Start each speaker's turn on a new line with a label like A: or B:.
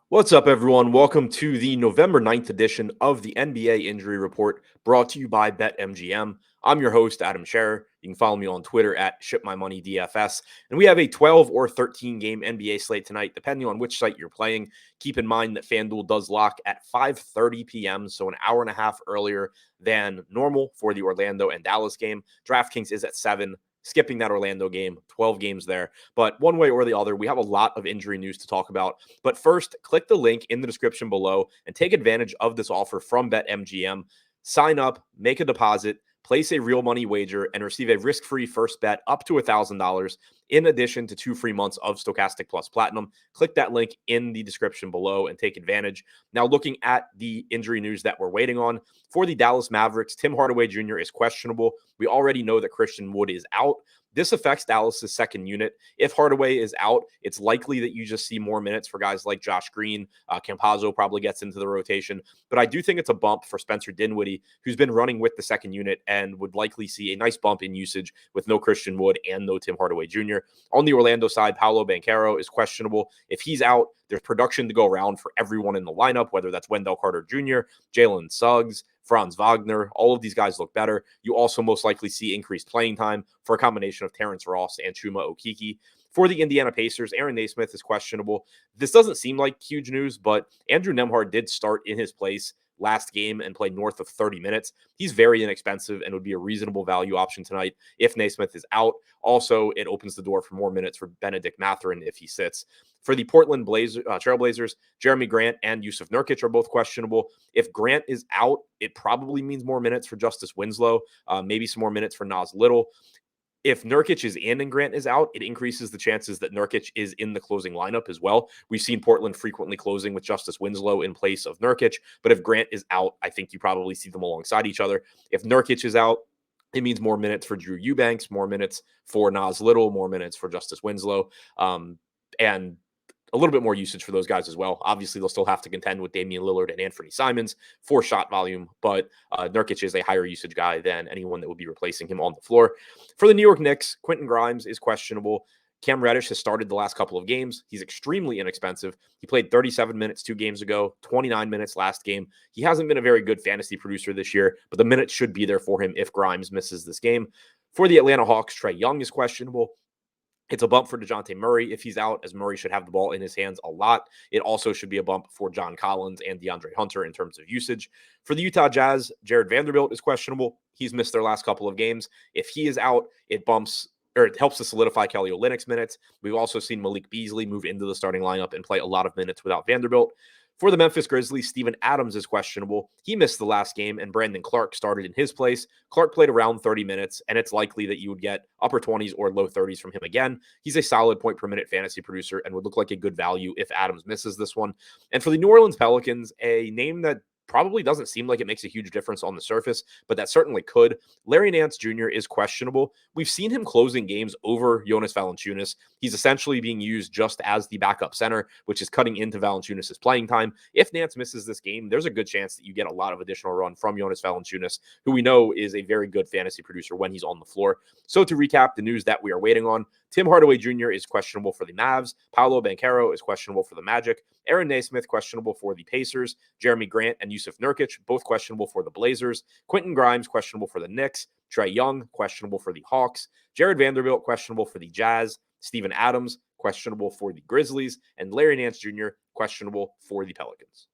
A: What's up, everyone? Welcome to the November 9th edition of the NBA Injury Report, brought to you by BetMGM. I'm your host, Adam Scherer. You can follow me on Twitter at ShipMyMoneyDFS. And we have a 12 or 13 game NBA slate tonight, depending on which site you're playing. Keep in mind that FanDuel does lock at 5:30 p.m., so an hour and a half earlier than normal for the Orlando and Dallas game. DraftKings is at 7. Skipping that Orlando game, 12 games there. But one way or the other, we have a lot of injury news to talk about. But first, click the link in the description below and take advantage of this offer from BetMGM. Sign up, make a deposit, place a real money wager, and receive a risk-free first bet up to $1,000 in addition to 2 free months of Stokastic Plus Platinum. Click that link in the description below and take advantage. Now, looking at the injury news that we're waiting on, for the Dallas Mavericks, Tim Hardaway Jr. is questionable. We already know that Christian Wood is out. This affects Dallas's second unit. If Hardaway is out, it's likely that you just see more minutes for guys like Josh Green. Campazzo probably gets into the rotation. But I do think it's a bump for Spencer Dinwiddie, who's been running with the second unit and would likely see a nice bump in usage with no Christian Wood and no Tim Hardaway Jr. On the Orlando side, Paolo Banchero is questionable. If he's out, there's production to go around for everyone in the lineup, whether that's Wendell Carter Jr., Jalen Suggs, Franz Wagner. All of these guys look better. You also most likely see increased playing time for a combination of Terrence Ross and Chuma Okeke. For the Indiana Pacers, Aaron Naismith is questionable. This doesn't seem like huge news, but Andrew Nembhard did start in his place last game and play north of 30 minutes. He's very inexpensive and would be a reasonable value option tonight if Naismith is out. Also, it opens the door for more minutes for Benedict Mathurin if he sits. For the Portland Trailblazers, Jeremy Grant and Yusuf Nurkic are both questionable. If Grant is out, it probably means more minutes for Justice Winslow, maybe some more minutes for Nas Little. If Nurkic is in and Grant is out, it increases the chances that Nurkic is in the closing lineup as well. We've seen Portland frequently closing with Justice Winslow in place of Nurkic, but if Grant is out, I think you probably see them alongside each other. If Nurkic is out, it means more minutes for Drew Eubanks, more minutes for Nas Little, more minutes for Justice Winslow, and a little bit more usage for those guys as well. Obviously, they'll still have to contend with Damian Lillard and Anthony Simons for shot volume, but Nurkic is a higher usage guy than anyone that would be replacing him on the floor. For the New York Knicks, Quentin Grimes is questionable. Cam Reddish has started the last couple of games. He's extremely inexpensive. He played 37 minutes 2 games ago, 29 minutes last game. He hasn't been a very good fantasy producer this year, but the minutes should be there for him if Grimes misses this game. For the Atlanta Hawks, Trae Young is questionable. It's a bump for DeJounte Murray if he's out, as Murray should have the ball in his hands a lot. It also should be a bump for John Collins and DeAndre Hunter in terms of usage. For the Utah Jazz, Jared Vanderbilt is questionable. He's missed their last couple of games. If he is out, it helps to solidify Kelly Olynyk's minutes. We've also seen Malik Beasley move into the starting lineup and play a lot of minutes without Vanderbilt. For the Memphis Grizzlies, Steven Adams is questionable. He missed the last game, and Brandon Clark started in his place. Clark played around 30 minutes, and it's likely that you would get upper 20s or low 30s from him again. He's a solid point per minute fantasy producer and would look like a good value if Adams misses this one. And for the New Orleans Pelicans, a name that probably doesn't seem like it makes a huge difference on the surface, but that certainly could. Larry Nance Jr. is questionable. We've seen him closing games over Jonas Valanciunas. He's essentially being used just as the backup center, which is cutting into Valanciunas' playing time. If Nance misses this game, there's a good chance that you get a lot of additional run from Jonas Valanciunas, who we know is a very good fantasy producer when he's on the floor. So to recap the news that we are waiting on, Tim Hardaway Jr. is questionable for the Mavs. Paolo Banchero is questionable for the Magic. Aaron Naismith questionable for the Pacers. Jeremy Grant and Yusuf Nurkic both questionable for the Blazers. Quentin Grimes questionable for the Knicks. Trae Young questionable for the Hawks. Jared Vanderbilt questionable for the Jazz. Steven Adams questionable for the Grizzlies. And Larry Nance Jr. questionable for the Pelicans.